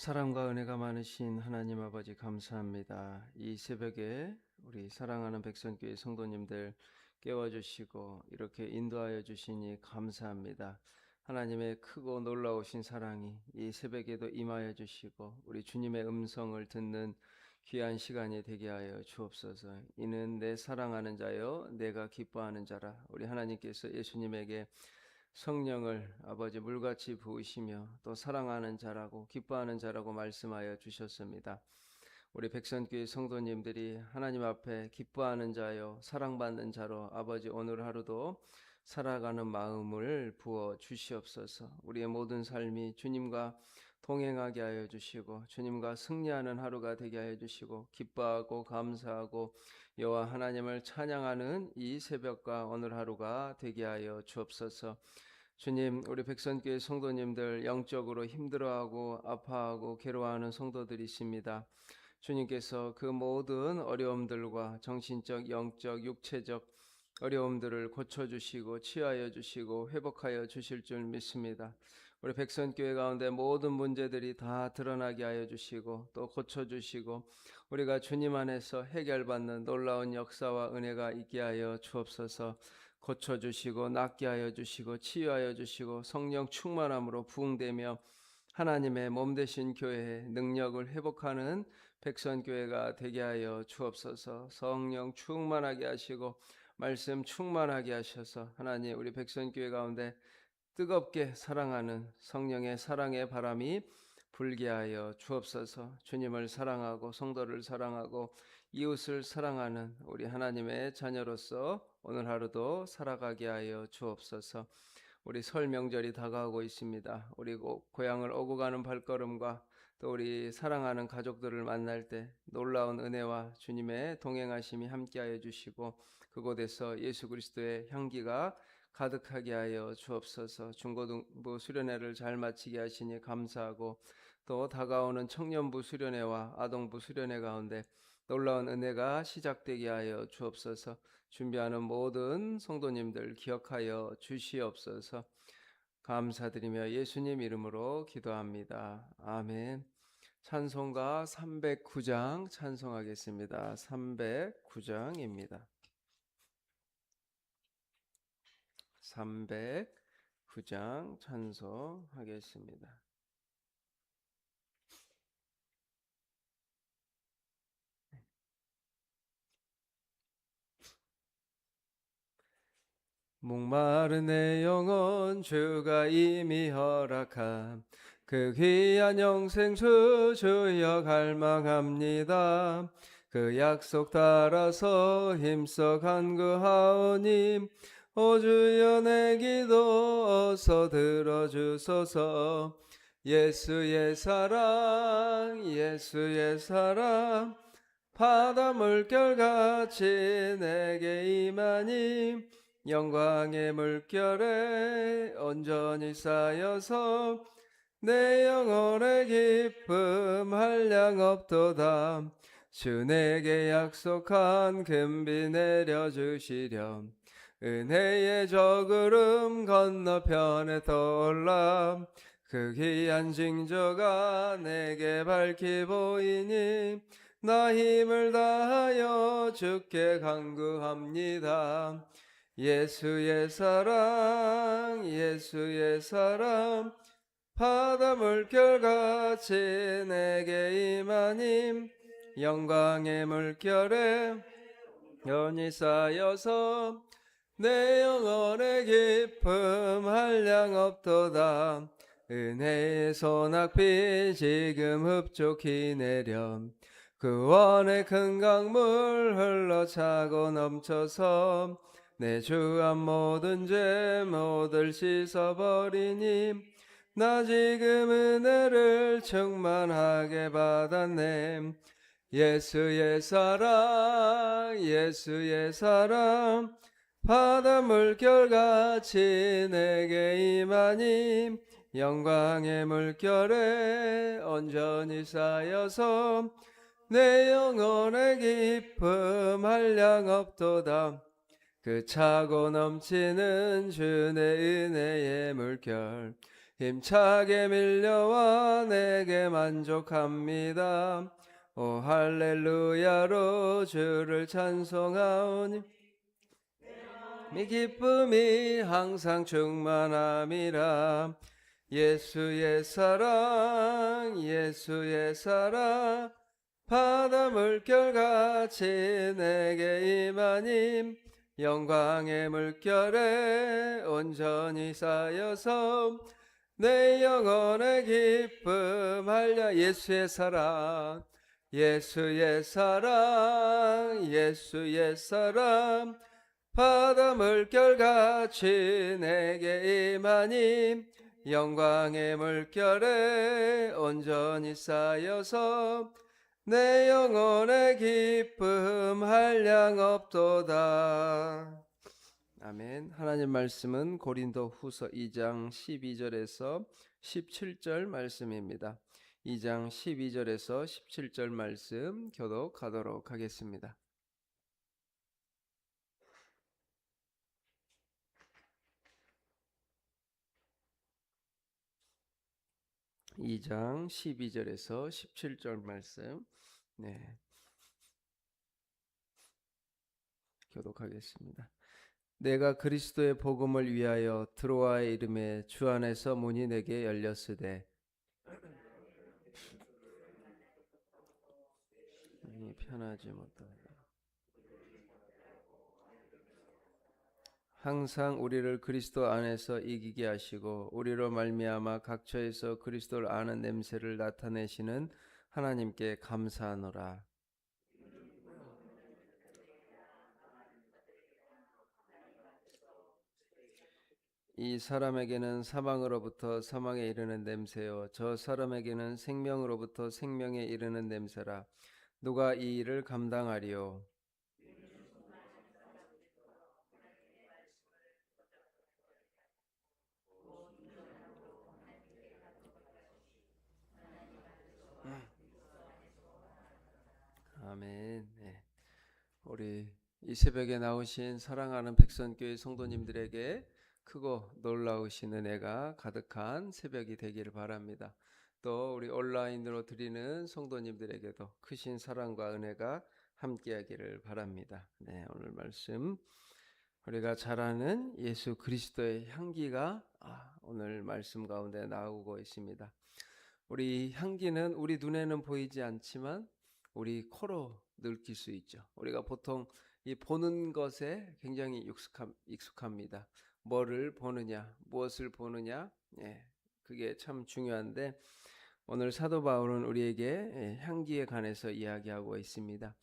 사랑과 은혜가 많으신 하나님 아버지 감사합니다. 이 새벽에 우리 사랑하는 백성교회 성도님들 깨워주시고 이렇게 인도하여 주시니 감사합니다. 하나님의 크고 놀라우신 사랑이 이 새벽에도 임하여 주시고 우리 주님의 음성을 듣는 귀한 시간이 되게 하여 주옵소서. 이는 내 사랑하는 자요 내가 기뻐하는 자라. 우리 하나님께서 예수님에게 성령을 아버지 물같이 부으시며 또 사랑하는 자라고 기뻐하는 자라고 말씀하여 주셨습니다. 우리 백선교회 성도님들이 하나님 앞에 기뻐하는 자요 사랑받는 자로 아버지 오늘 하루도 살아가는 마음을 부어 주시옵소서. 우리의 모든 삶이 주님과 동행하게 하여 주시고 주님과 승리하는 하루가 되게 하여 주시고 기뻐하고 감사하고 여호와 하나님을 찬양하는 이 새벽과 오늘 하루가 되게 하여 주옵소서. 주님, 우리 백선교회 성도님들 영적으로 힘들어하고 아파하고 괴로워하는 성도들이 있습니다. 주님께서 그 모든 어려움들과 정신적, 영적, 육체적 어려움들을 고쳐주시고 치유하여 주시고 회복하여 주실 줄 믿습니다. 우리 백선교회 가운데 모든 문제들이 다 드러나게 하여 주시고 또 고쳐주시고 우리가 주님 안에서 해결받는 놀라운 역사와 은혜가 있게 하여 주옵소서. 고쳐주시고 낫게 하여 주시고 치유하여 주시고 성령 충만함으로 부흥되며 하나님의 몸 되신 교회의 능력을 회복하는 백선교회가 되게 하여 주옵소서. 성령 충만하게 하시고 말씀 충만하게 하셔서 하나님 우리 백선교회 가운데 뜨겁게 사랑하는 성령의 사랑의 바람이 불게 하여 주옵소서. 주님을 사랑하고 성도를 사랑하고 이웃을 사랑하는 우리 하나님의 자녀로서 오늘 하루도 살아가게 하여 주옵소서. 우리 설 명절이 다가오고 있습니다. 우리 고향을 오고 가는 발걸음과 또 우리 사랑하는 가족들을 만날 때 놀라운 은혜와 주님의 동행하심이 함께하여 주시고 그곳에서 예수 그리스도의 향기가 가득하게 하여 주옵소서. 중고등부 수련회를 잘 마치게 하시니 감사하고 또 다가오는 청년부 수련회와 아동부 수련회 가운데 놀라운 은혜가 시작되게 하여 주옵소서. 준비하는 모든 성도님들 기억하여 주시옵소서. 감사드리며 예수님 이름으로 기도합니다. 아멘. 찬송가 309장 찬송하겠습니다. 309장입니다. 309장 찬송하겠습니다. 목마른 내 영혼 주가 이미 허락한 그 귀한 영생수 주여 갈망합니다. 그 약속 따라서 힘써 간구하오니 오 주여 내 기도 어서 들어주소서. 예수의 사랑 예수의 사랑 바다 물결같이 내게 임하니 영광의 물결에 온전히 쌓여서 내 영혼의 기쁨 한량 없도다. 주 내게 약속한 금비 내려주시렴. 은혜의 저구름 건너편에 떠올라 그 귀한 징조가 내게 밝히 보이니 나 힘을 다하여 주께 간구합니다. 예수의 사랑 예수의 사랑 바다 물결같이 내게 임하니 영광의 물결에 연이 쌓여서 내 영혼의 기쁨 한량 없도다. 은혜의 소낙비 지금 흡족히 내려 구원의 큰 강물 흘러차고 넘쳐서 내 주한 모든 죄 모두 씻어버리니 나 지금 은혜를 충만하게 받았네. 예수의 사랑 예수의 사랑 바다 물결같이 내게 임하니 영광의 물결에 온전히 쌓여서 내 영혼의 기쁨 한량 없도다. 그 차고 넘치는 주의 은혜의 물결 힘차게 밀려와 내게 만족합니다. 오 할렐루야로 주를 찬송하오니 이 기쁨이 항상 충만함이라. 예수의 사랑 예수의 사랑 바다 물결같이 내게 임하니 영광의 물결에 온전히 쌓여서 내 영혼의 기쁨 할려. 예수의 사랑 예수의 사랑 예수의 사랑 바다 물결같이 내게 임하니 영광의 물결에 온전히 쌓여서 내 영혼의 기쁨 한량 없도다. 아멘. 하나님 말씀은 고린도 후서 2장 12절에서 17절 말씀입니다. 2장 12절에서 17절 말씀 교독하도록 하겠습니다. 2장 12절에서 17절 말씀 교독하겠습니다. 내가 그리스도의 복음을 위하여 드로아의 이름에 주 안에서 문이 내게 열렸으되 편하지 못하다. 항상 우리를 그리스도 안에서 이기게 하시고 우리로 말미암아 각처에서 그리스도를 아는 냄새를 나타내시는 하나님께 감사하노라. 이 사람에게는 사망으로부터 사망에 이르는 냄새요 저 사람에게는 생명으로부터 생명에 이르는 냄새라. 누가 이 일을 감당하리요? 아멘. 우리 이 새벽에 나오신 사랑하는 백선교회 성도님들에게 크고 놀라우신 은혜가 가득한 새벽이 되기를 바랍니다. 또 우리 온라인으로 드리는 성도님들에게도 크신 사랑과 은혜가 함께하기를 바랍니다. 오늘 말씀 우리가 잘 아는 예수 그리스도의 향기가 오늘 말씀 가운데 나오고 있습니다. 우리 향기는 우리 눈에는 보이지 않지만 우리 코로 느낄 수 있죠. 우리가 보통 이 보는 것에 굉장히 익숙합니다. 뭐를 보느냐, 무엇을 보느냐, 그게 참 중요한데 오늘 사도 바울은 우리에게 향기에 관해서 이야기하고 있습니다.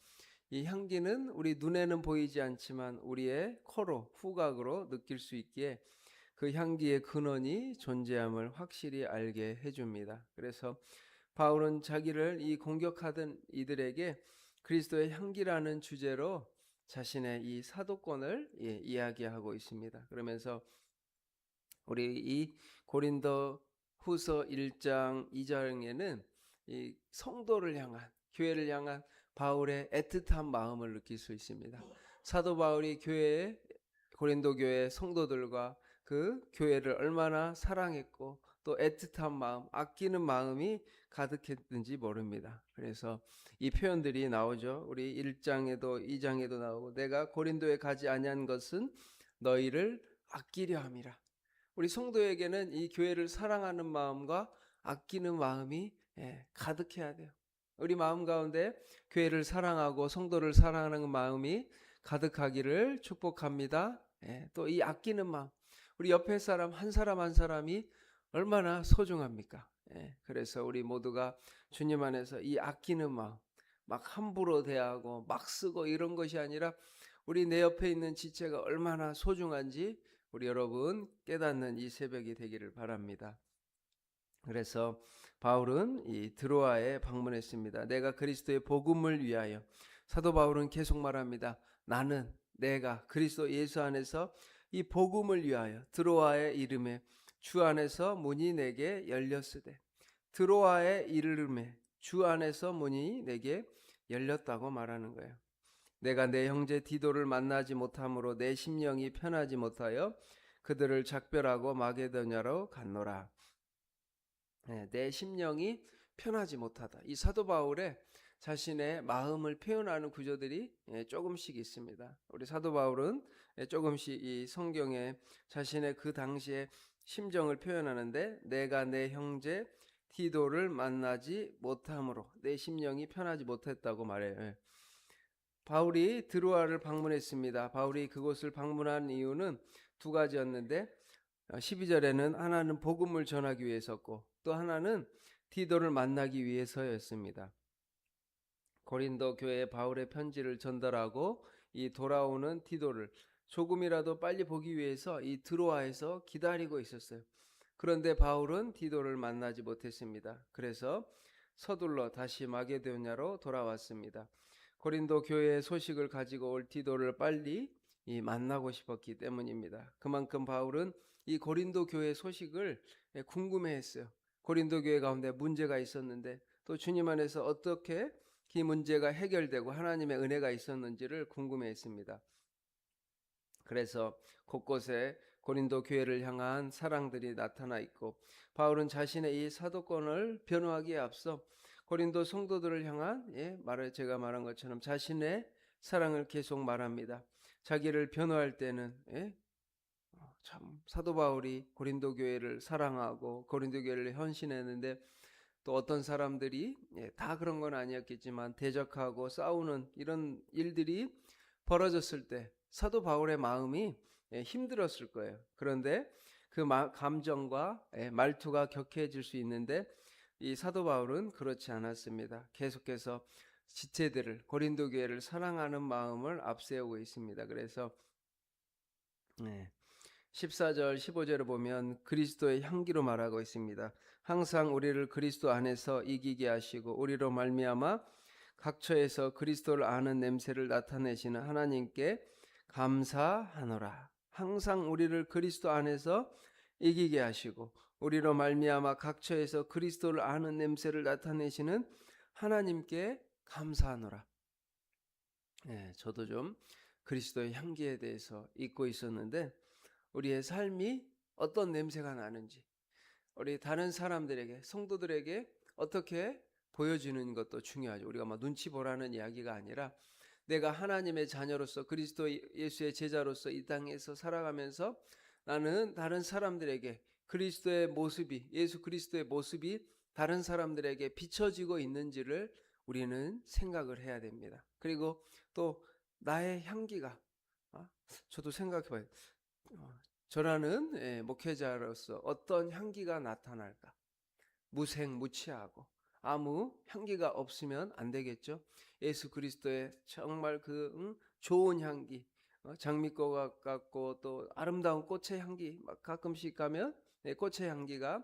이 향기는 우리 눈에는 보이지 않지만 우리의 코로, 후각으로 느낄 수 있기에 그 향기의 근원이 존재함을 확실히 알게 해줍니다. 그래서 바울은 자기를 이 공격하던 이들에게 그리스도의 향기라는 주제로 자신의 이 사도권을 이야기하고 있습니다. 그러면서 우리 이 고린도 후서 1장 2장에는 이 성도를 향한, 교회를 향한 바울의 애틋한 마음을 느낄 수 있습니다. 사도 바울이 고린도 교회 성도들과 그 교회를 얼마나 사랑했고 또 애틋한 마음, 아끼는 마음이 가득했는지 모릅니다. 그래서 이 표현들이 나오죠. 우리 1장에도 2장에도 나오고 내가 고린도에 가지 아니한 것은 너희를 아끼려 함이라. 우리 성도에게는 이 교회를 사랑하는 마음과 아끼는 마음이 가득해야 돼요. 우리 마음 가운데 교회를 사랑하고 성도를 사랑하는 마음이 가득하기를 축복합니다. 또 이 아끼는 마음, 우리 옆에 사람 한 사람 한 사람이 얼마나 소중합니까? 그래서 우리 모두가 주님 안에서 이 아끼는 마음, 막 함부로 대하고 막 쓰고 이런 것이 아니라 우리 내 옆에 있는 지체가 얼마나 소중한지 우리 여러분 깨닫는 이 새벽이 되기를 바랍니다. 그래서 바울은 이 드로아에 방문했습니다. 내가 그리스도의 복음을 위하여. 사도 바울은 계속 말합니다. 내가 그리스도 예수 안에서 이 복음을 위하여 드로아의 이름에 주 안에서 문이 내게 열렸으되. 드로아의 이름에 주 안에서 문이 내게 열렸다고 말하는 거예요. 내가 내 형제 디도를 만나지 못함으로 내 심령이 편하지 못하여 그들을 작별하고 마게도냐로 갔노라. 내 심령이 편하지 못하다. 이 사도 바울의 자신의 마음을 표현하는 구조들이 조금씩 있습니다. 우리 사도 바울은 조금씩 이 성경에 자신의 그 당시의 심정을 표현하는데, 내가 내 형제 디도를 만나지 못함으로 내 심령이 편하지 못했다고 말해요. 바울이 드로아를 방문했습니다. 바울이 그곳을 방문한 이유는 두 가지였는데, 12절에는 하나는 복음을 전하기 위해서였고, 또 하나는 디도를 만나기 위해서였습니다. 고린도 교회에 바울의 편지를 전달하고 이 돌아오는 디도를 조금이라도 빨리 보기 위해서 이 드로아에서 기다리고 있었어요. 그런데 바울은 디도를 만나지 못했습니다. 그래서 서둘러 다시 마게도냐로 돌아왔습니다. 고린도 교회의 소식을 가지고 올 디도를 빨리 만나고 싶었기 때문입니다. 그만큼 바울은 이 고린도 교회 소식을 궁금해했어요. 고린도 교회 가운데 문제가 있었는데, 또 주님 안에서 어떻게 이 문제가 해결되고 하나님의 은혜가 있었는지를 궁금해했습니다. 그래서 곳곳에 고린도 교회를 향한 사랑들이 나타나 있고, 바울은 자신의 이 사도권을 변호하기에 앞서 고린도 성도들을 향한 제가 말한 것처럼 자신의 사랑을 계속 말합니다. 자기를 변호할 때는 참 사도 바울이 고린도 교회를 사랑하고 고린도 교회를 헌신했는데, 또 어떤 사람들이 다 그런 건 아니었겠지만 대적하고 싸우는 이런 일들이 벌어졌을 때 사도 바울의 마음이 힘들었을 거예요. 그런데 그 감정과 말투가 격해질 수 있는데, 이 사도 바울은 그렇지 않았습니다. 계속해서 지체들을, 고린도 교회를 사랑하는 마음을 앞세우고 있습니다. 그래서 14절 15절을 보면 그리스도의 향기로 말하고 있습니다. 항상 우리를 그리스도 안에서 이기게 하시고 우리로 말미암아 각처에서 그리스도를 아는 냄새를 나타내시는 하나님께 감사하노라. 항상 우리를 그리스도 안에서 이기게 하시고 우리로 말미암아 각처에서 그리스도를 아는 냄새를 나타내시는 하나님께 감사하노라. 저도 좀 그리스도의 향기에 대해서 잊고 있었는데, 우리의 삶이 어떤 냄새가 나는지, 우리 다른 사람들에게, 성도들에게 어떻게 보여지는 것도 중요하죠. 우리가 막 눈치 보라는 이야기가 아니라, 내가 하나님의 자녀로서 그리스도 예수의 제자로서 이 땅에서 살아가면서 나는 다른 사람들에게 그리스도의 모습이, 예수 그리스도의 모습이 다른 사람들에게 비춰지고 있는지를 우리는 생각을 해야 됩니다. 그리고 또 나의 향기가, 저도 생각해 봐요. 저라는 목회자로서 어떤 향기가 나타날까? 무색무취하고 아무 향기가 없으면 안 되겠죠. 예수 그리스도의 정말 좋은 향기, 장미꽃 같고 또 아름다운 꽃의 향기, 막 가끔씩 가면 꽃의 향기가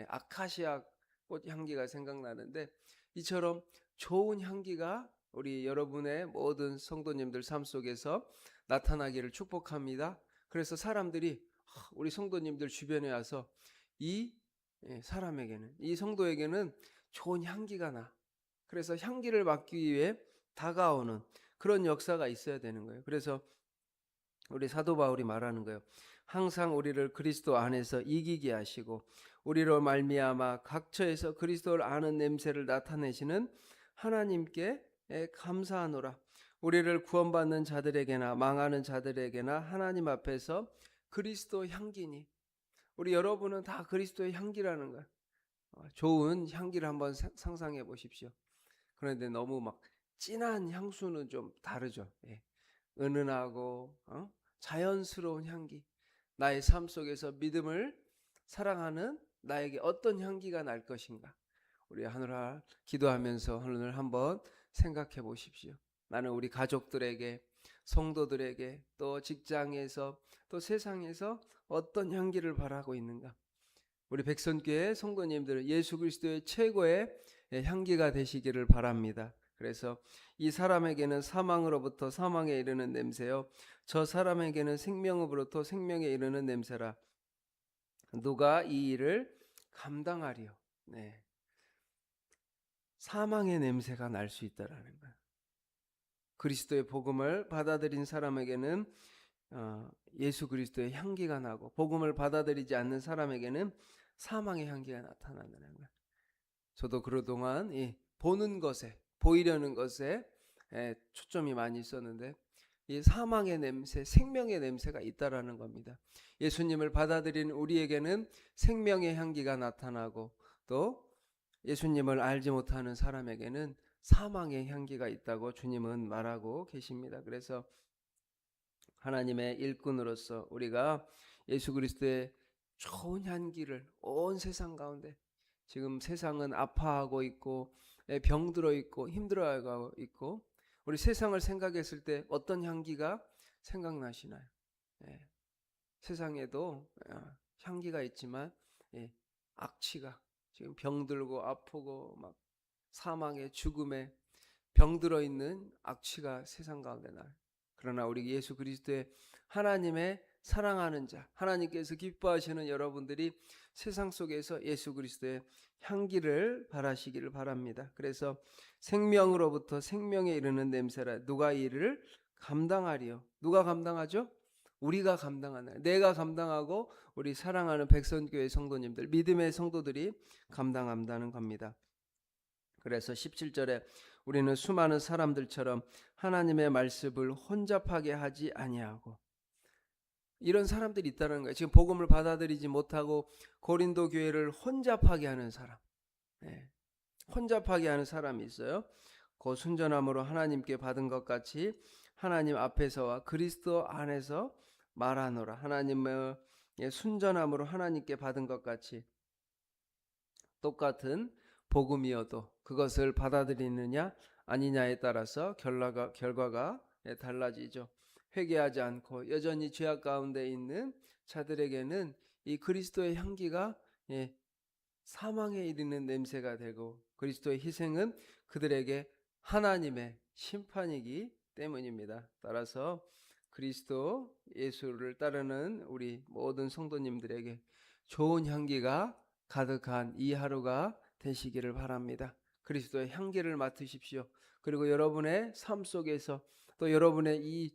아카시아 꽃 향기가 생각나는데, 이처럼 좋은 향기가 우리 여러분의 모든 성도님들 삶 속에서 나타나기를 축복합니다. 그래서 사람들이 우리 성도님들 주변에 와서 이 사람에게는, 이 성도에게는 좋은 향기가 나. 그래서 향기를 맡기 위해 다가오는 그런 역사가 있어야 되는 거예요. 그래서 우리 사도 바울이 말하는 거예요. 항상 우리를 그리스도 안에서 이기게 하시고 우리로 말미암아 각처에서 그리스도를 아는 냄새를 나타내시는 하나님께 감사하노라. 우리를 구원받는 자들에게나 망하는 자들에게나 하나님 앞에서 그리스도 향기니, 우리 여러분은 다 그리스도의 향기라는 거야. 좋은 향기를 한번 상상해 보십시오. 그런데 너무 막 진한 향수는 좀 다르죠. 은은하고 자연스러운 향기, 나의 삶 속에서 믿음을 사랑하는 나에게 어떤 향기가 날 것인가, 우리 하늘아 기도하면서 오늘 한번 생각해 보십시오. 나는 우리 가족들에게, 성도들에게, 또 직장에서, 또 세상에서 어떤 향기를 바라고 있는가? 우리 백선교회 성도님들은 예수 그리스도의 최고의 향기가 되시기를 바랍니다. 그래서 이 사람에게는 사망으로부터 사망에 이르는 냄새요, 저 사람에게는 생명으로부터 생명에 이르는 냄새라. 누가 이 일을 감당하리요? 사망의 냄새가 날 수 있다라는 거예요. 그리스도의 복음을 받아들인 사람에게는 예수 그리스도의 향기가 나고, 복음을 받아들이지 않는 사람에게는 사망의 향기가 나타난다는 거예요. 저도 그동안 보는 것에, 보이려는 것에 초점이 많이 있었는데 이 사망의 냄새, 생명의 냄새가 있다라는 겁니다. 예수님을 받아들인 우리에게는 생명의 향기가 나타나고 또 예수님을 알지 못하는 사람에게는 사망의 향기가 있다고 주님은 말하고 계십니다. 그래서 하나님의 일꾼으로서 우리가 예수 그리스도의 좋은 향기를 온 세상 가운데, 지금 세상은 아파하고 있고 병들어 있고 힘들어하고 있고, 우리 세상을 생각했을 때 어떤 향기가 생각나시나요? 세상에도 향기가 있지만 악취가, 지금 병들고 아프고 막 사망의 죽음에 병들어 있는 악취가 세상 가운데 나요. 그러나 우리 예수 그리스도의 하나님의 사랑하는 자, 하나님께서 기뻐하시는 여러분들이 세상 속에서 예수 그리스도의 향기를 바라시기를 바랍니다. 그래서 생명으로부터 생명에 이르는 냄새라. 누가 이를 감당하리요? 누가 감당하죠? 우리가 감당하는, 내가 감당하고 우리 사랑하는 백선교회 성도님들, 믿음의 성도들이 감당한다는 겁니다. 그래서 17절에 우리는 수많은 사람들처럼 하나님의 말씀을 혼잡하게 하지 아니하고, 이런 사람들이 있다는 거예요. 지금 복음을 받아들이지 못하고 고린도 교회를 혼잡하게 하는 사람, 혼잡하게 하는 사람이 있어요. 그 순전함으로 하나님께 받은 것 같이 하나님 앞에서와 그리스도 안에서 말하노라. 하나님의 순전함으로 하나님께 받은 것 같이 똑같은 복음이어도 그것을 받아들이느냐 아니냐에 따라서 결과가 달라지죠. 회개하지 않고 여전히 죄악 가운데 있는 자들에게는 이 그리스도의 향기가 사망에 이르는 냄새가 되고, 그리스도의 희생은 그들에게 하나님의 심판이기 때문입니다. 따라서 그리스도 예수를 따르는 우리 모든 성도님들에게 좋은 향기가 가득한 이 하루가 되시기를 바랍니다. 그리스도의 향기를 맡으십시오. 그리고 여러분의 삶 속에서 또 여러분의 이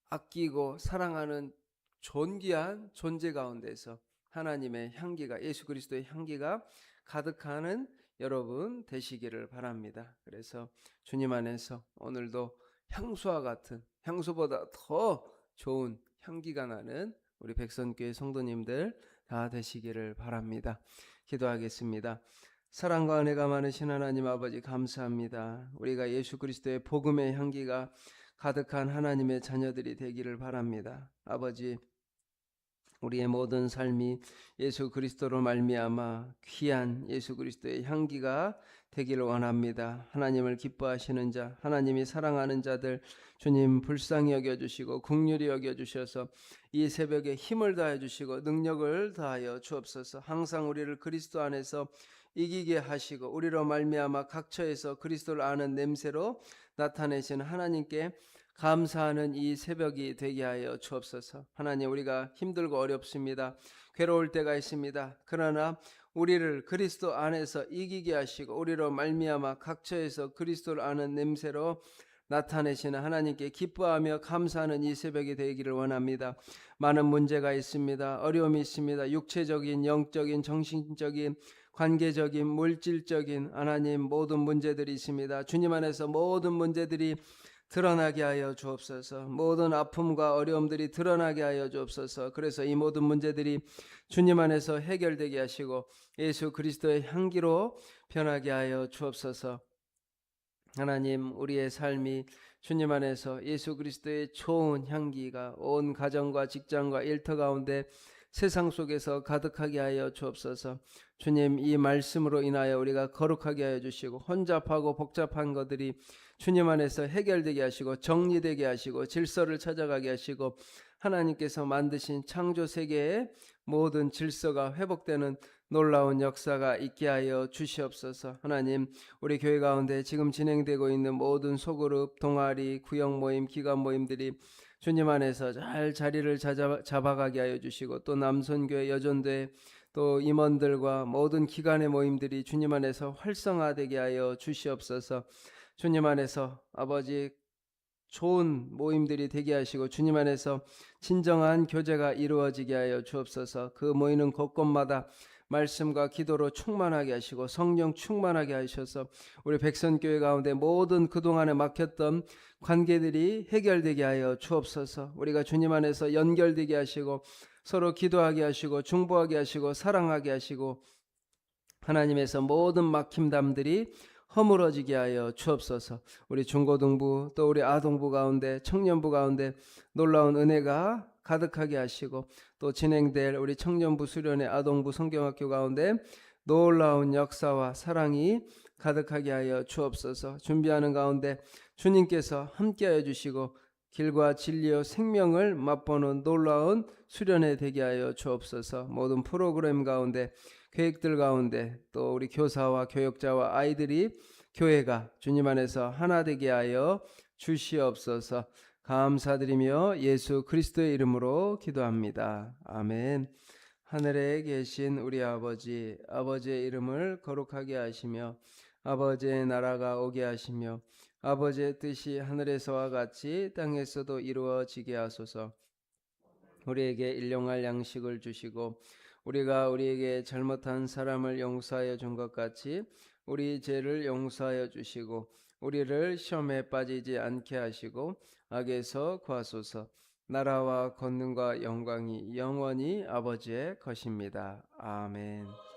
아끼고 사랑하는 존귀한 존재 가운데서 하나님의 향기가, 예수 그리스도의 향기가 가득하는 여러분 되시기를 바랍니다. 그래서 주님 안에서 오늘도 향수와 같은, 향수보다 더 좋은 향기가 나는 우리 백선교회 성도님들 다 되시기를 바랍니다. 기도하겠습니다. 사랑과 은혜가 많으신 하나님 아버지, 감사합니다. 우리가 예수 그리스도의 복음의 향기가 가득한 하나님의 자녀들이 되기를 바랍니다. 아버지, 우리의 모든 삶이 예수 그리스도로 말미암아 귀한 예수 그리스도의 향기가 되기를 원합니다. 하나님을 기뻐하시는 자, 하나님이 사랑하는 자들 주님 불쌍히 여겨주시고 긍휼히 여겨주셔서 이 새벽에 힘을 다해 주시고 능력을 다하여 주옵소서. 항상 우리를 그리스도 안에서 이기게 하시고 우리로 말미암아 각처에서 그리스도를 아는 냄새로 나타내시는 하나님께 감사하는 이 새벽이 되게 하여 주옵소서. 하나님, 우리가 힘들고 어렵습니다. 괴로울 때가 있습니다. 그러나 우리를 그리스도 안에서 이기게 하시고 우리로 말미암아 각처에서 그리스도를 아는 냄새로 나타내시는 하나님께 기뻐하며 감사하는 이 새벽이 되기를 원합니다. 많은 문제가 있습니다. 어려움이 있습니다. 육체적인, 영적인, 정신적인, 관계적인, 물질적인 하나님 모든 문제들이 있습니다. 주님 안에서 모든 문제들이 드러나게 하여 주옵소서. 모든 아픔과 어려움들이 드러나게 하여 주옵소서. 그래서 이 모든 문제들이 주님 안에서 해결되게 하시고 예수 그리스도의 향기로 변하게 하여 주옵소서. 하나님, 우리의 삶이 주님 안에서 예수 그리스도의 좋은 향기가 온 가정과 직장과 일터 가운데 세상 속에서 가득하게 하여 주옵소서. 주님, 이 말씀으로 인하여 우리가 거룩하게 하여 주시고 혼잡하고 복잡한 것들이 주님 안에서 해결되게 하시고 정리되게 하시고 질서를 찾아가게 하시고 하나님께서 만드신 창조 세계의 모든 질서가 회복되는 놀라운 역사가 있게 하여 주시옵소서. 하나님, 우리 교회 가운데 지금 진행되고 있는 모든 소그룹, 동아리, 구역 모임, 기관 모임들이 주님 안에서 잘 자리를 잡아가게 하여 주시고 또 남선교회, 여전대, 또 임원들과 모든 기관의 모임들이 주님 안에서 활성화되게 하여 주시옵소서. 주님 안에서 아버지 좋은 모임들이 되게 하시고 주님 안에서 진정한 교제가 이루어지게 하여 주옵소서. 그 모이는 곳곳마다 말씀과 기도로 충만하게 하시고 성령 충만하게 하셔서 우리 백선교회 가운데 모든 그동안에 막혔던 관계들이 해결되게 하여 주옵소서. 우리가 주님 안에서 연결되게 하시고 서로 기도하게 하시고 중보하게 하시고 사랑하게 하시고 하나님에서 모든 막힘담들이 허물어지게 하여 주옵소서. 우리 중고등부 또 우리 아동부 가운데 청년부 가운데 놀라운 은혜가 가득하게 하시고 또 진행될 우리 청년부 수련회 아동부 성경학교 가운데 놀라운 역사와 사랑이 가득하게 하여 주옵소서. 준비하는 가운데 주님께서 함께하여 주시고 길과 진리와 생명을 맛보는 놀라운 수련회 되게 하여 주옵소서. 모든 프로그램 가운데 계획들 가운데 또 우리 교사와 교역자와 아이들이 교회가 주님 안에서 하나 되게 하여 주시옵소서. 감사드리며 예수 그리스도의 이름으로 기도합니다. 아멘. 하늘에 계신 우리 아버지, 아버지의 이름을 거룩하게 하시며 아버지의 나라가 오게 하시며 아버지의 뜻이 하늘에서와 같이 땅에서도 이루어지게 하소서. 우리에게 일용할 양식을 주시고 우리가 우리에게 잘못한 사람을 용서하여 준 것 같이 우리 죄를 용서하여 주시고 우리를 시험에 빠지지 않게 하시고 악에서 구하소서. 나라와 권능과 영광이 영원히 아버지의 것입니다. 아멘.